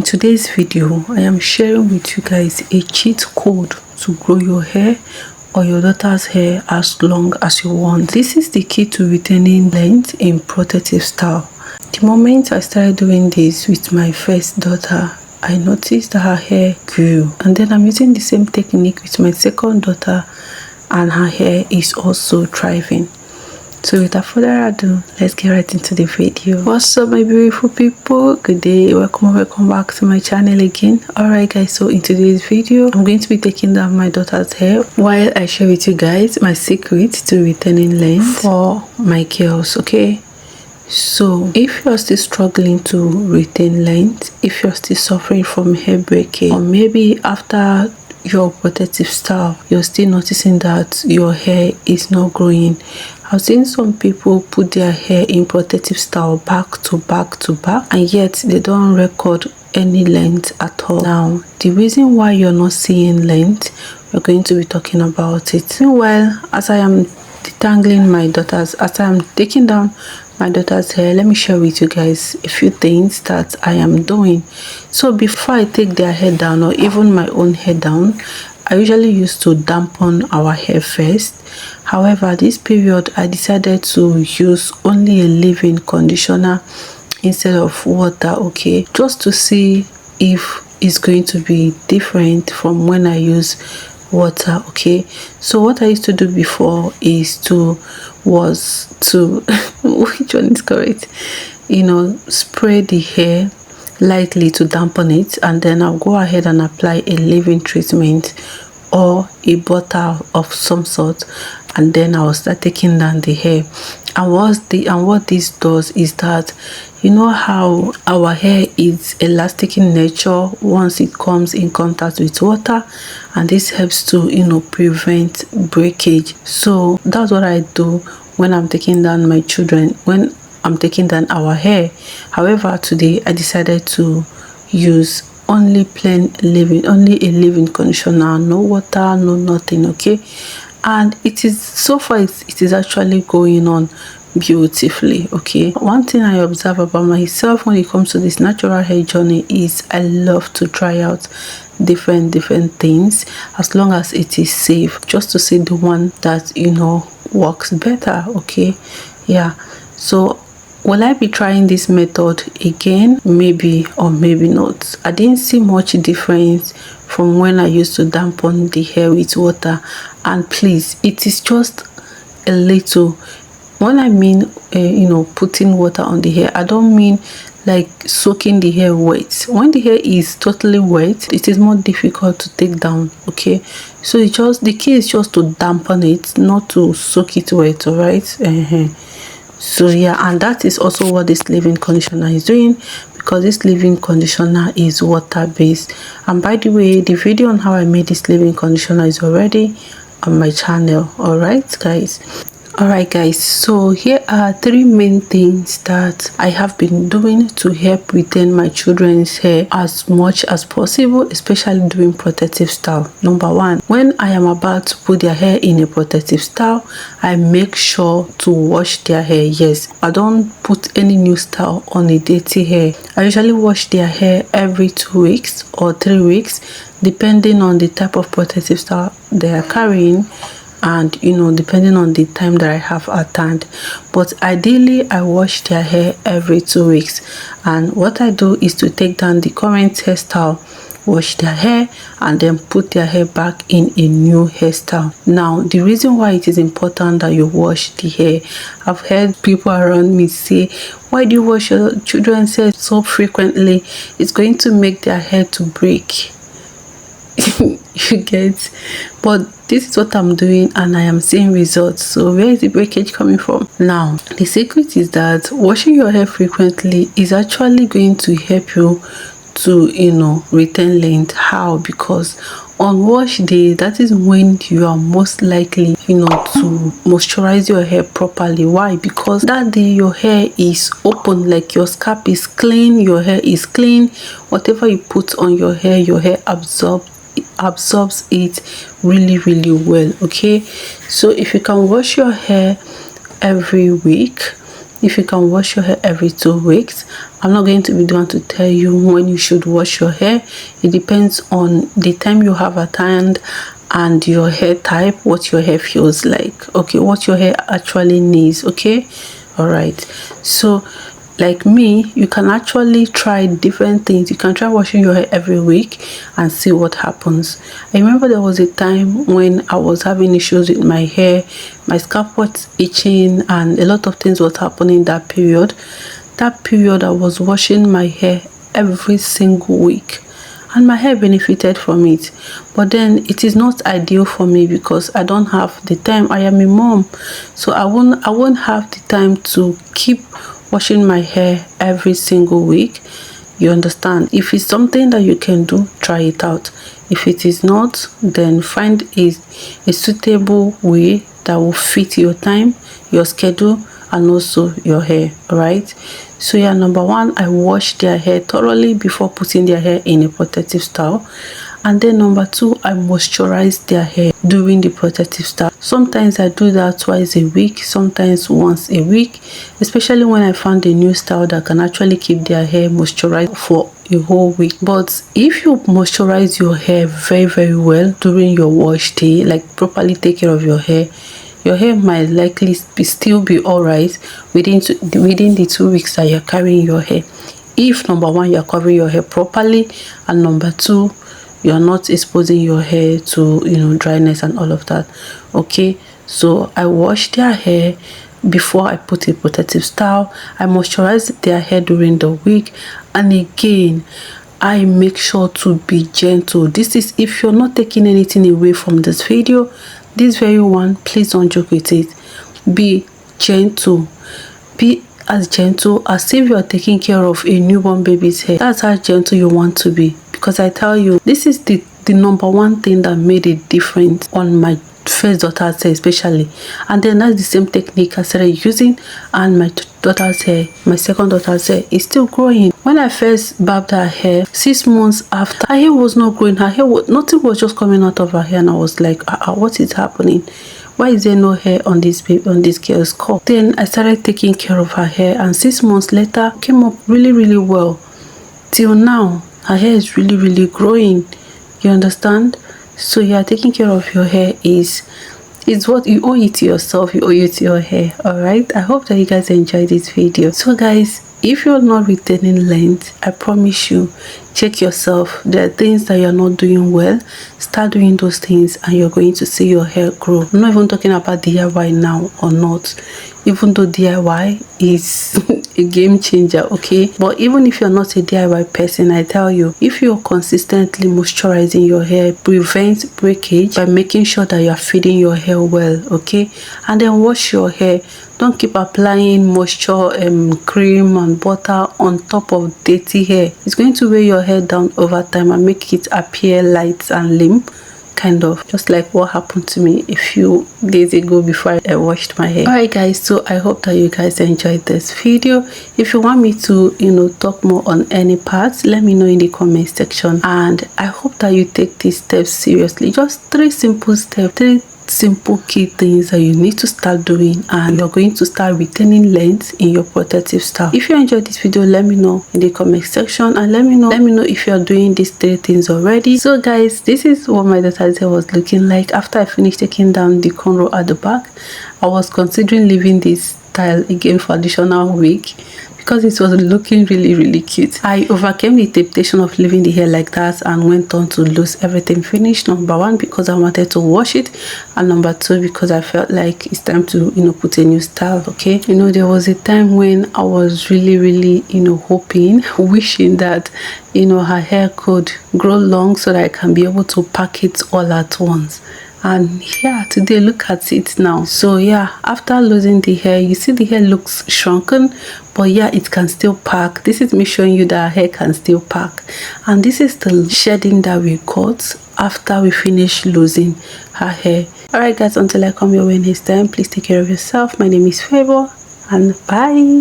In today's video, I am sharing with you guys a cheat code to grow your hair or your daughter's hair as long as you want. This is the key to retaining length in protective style. The moment I started doing this with my first daughter, I noticed that her hair grew, and then I'm using the same technique with my second daughter and her hair is also thriving. So without further ado, let's get right into the video. What's up, my beautiful people? Good day, welcome back to my channel again. Alright guys, so in today's video I'm going to be taking down my daughter's hair while I share with you guys my secret to retaining length for my girls. Okay, so if you're still struggling to retain length, if you're still suffering from hair breakage, or maybe after your protective style you're still noticing that your hair is not growing. I've seen some people put their hair in protective style back to back and yet they don't record any length at all. Now the reason why you're not seeing length, we're going to be talking about it. Meanwhile, as I am detangling my daughter's, as I'm taking down my daughter's hair, let me share with you guys a few things that I am doing. So before I take their hair down, or even my own hair down, I usually used to dampen our hair first. However, this period I decided to use only a leave-in conditioner instead of water, okay, just to see if it's going to be different from when I use water. Okay, so what I used to do before was to which one is correct, spray the hair lightly to dampen it, and then I'll go ahead and apply a leave-in treatment or a butter of some sort, and then I'll start taking down the hair. And what this does is that, you know how our hair is elastic in nature once it comes in contact with water, and this helps to prevent breakage. So that's what I do when I'm taking down my children, when I'm taking down our hair. However, today I decided to use only plain leave-in, only a leave-in conditioner, no water, no nothing. Okay, and it is, so far it is actually going on beautifully. Okay, one thing I observe about myself when it comes to this natural hair journey is I love to try out different things as long as it is safe, just to see the one that works better. Okay, yeah, so will I be trying this method again? Maybe or maybe not. I didn't see much difference from when I used to dampen the hair with water. And please, it is just a little. When I mean putting water on the hair, I don't mean like soaking the hair wet. When the hair is totally wet, it is more difficult to take down. Okay, so the key is just to dampen it, not to soak it wet. All right. So yeah, and that is also what this leave-in conditioner is doing, because this leave-in conditioner is water based. And by the way, the video on how I made this leave-in conditioner is already on my channel. All right guys, so here are 3 main things that I have been doing to help retain my children's hair as much as possible, especially during protective style. Number 1, when I am about to put their hair in a protective style, I make sure to wash their hair. Yes, I don't put any new style on a dirty hair. I usually wash their hair every 2 weeks or 3 weeks, depending on the type of protective style they are carrying, and depending on the time that I have at hand. But ideally I wash their hair every 2 weeks. And what I do is to take down the current hairstyle, wash their hair, and then put their hair back in a new hairstyle. Now the reason why it is important that you wash the hair, I've heard people around me say, why do you wash your children's hair so frequently? It's going to make their hair to break. You get, but this is what I'm doing and I am seeing results. So where is the breakage coming from? Now the secret is that washing your hair frequently is actually going to help you to retain length. How? Because on wash day, that is when you are most likely to moisturize your hair properly. Why? Because that day your hair is open, like your scalp is clean, your hair is clean. Whatever you put on your hair absorbs it really well. Okay, so if you can wash your hair every week, if you can wash your hair every 2 weeks. I'm not going to be the one to tell you when you should wash your hair. It depends on the time you have at hand and your hair type, what your hair feels like, okay, what your hair actually needs. Okay, all right. So like me, you can actually try different things. You can try washing your hair every week and see what happens. I remember there was a time when I was having issues with my hair. My scalp was itching and a lot of things was happening that period. I was washing my hair every single week and my hair benefited from it. But then it is not ideal for me because I don't have the time. I am a mom, so I won't have the time to keep washing my hair every single week. You understand? If it's something that you can do, try it out. If it is not, then find a suitable way that will fit your time, your schedule, and also your hair. All right. So yeah, number one, I wash their hair thoroughly before putting their hair in a protective style. And then number two, I moisturize their hair during the protective style. Sometimes I do that twice a week, sometimes once a week, especially when I found a new style that can actually keep their hair moisturized for a whole week. But if you moisturize your hair very well during your wash day, like properly take care of your hair might likely still be all right within the 2 weeks that you're carrying your hair. If number one, you're covering your hair properly, and number two, you're not exposing your hair to, you know, dryness and all of that. Okay, so I wash their hair before I put a protective style. I moisturize their hair during the week, and again, I make sure to be gentle. This is, if you're not taking anything away from this video, this very one, please don't joke with it. Be gentle. Be as gentle as if you're taking care of a newborn baby's hair. That's how gentle you want to be, because I tell you, this is the number one thing that made a difference on my first daughter's hair especially. And then that's the same technique I started using, and my daughter's hair, my second daughter's hair, is still growing. When I first barbed her hair 6 months after, her hair was not growing. Her hair was, nothing was just coming out of her hair, and I was like, what is happening? Why is there no hair on this girl's scalp? Then I started taking care of her hair, and 6 months later came up really well. Till now, her hair is really growing. You understand? So yeah, taking care of your hair is what you owe it to yourself, you owe it to your hair. All right, I hope that you guys enjoyed this video. So guys, if you're not retaining length, I promise you, check yourself. There are things that you're not doing well. Start doing those things and you're going to see your hair grow. I'm not even talking about DIY now or not, even though DIY is a game changer, okay? But even if you're not a DIY person, I tell you, if you're consistently moisturizing your hair, prevent breakage by making sure that you're feeding your hair well, okay? And then wash your hair. Don't keep applying moisture cream and butter on top of dirty hair. It's going to weigh your hair down over time and make it appear light and limp, kind of just like what happened to me a few days ago before I washed my hair. All right guys, so I hope that you guys enjoyed this video. If you want me to, you know, talk more on any parts, let me know in the comment section, and I hope that you take these steps seriously. Just 3 simple steps, 3 simple key things that you need to start doing, and you're going to start retaining length in your protective style. If you enjoyed this video, let me know in the comment section, and let me know if you're doing these 3 things already. So guys, this is what my daughter's hair was looking like after I finished taking down the cornrow at the back. I was considering leaving this style again for additional week because it was looking really cute. I overcame the temptation of leaving the hair like that and went on to lose everything finished. Number one, because I wanted to wash it, and number two, because I felt like it's time to, you know, put a new style. Okay, you know, there was a time when I was really, you know, hoping, wishing that, you know, her hair could grow long so that I can be able to pack it all at once. And yeah, today look at it now. So yeah, after losing the hair, you see the hair looks shrunken, but yeah, it can still pack. This is me showing you that our hair can still pack. And this is the shedding that we got after we finish losing her hair. All right guys, until I come your way next time, please take care of yourself. My name is Favor, and bye.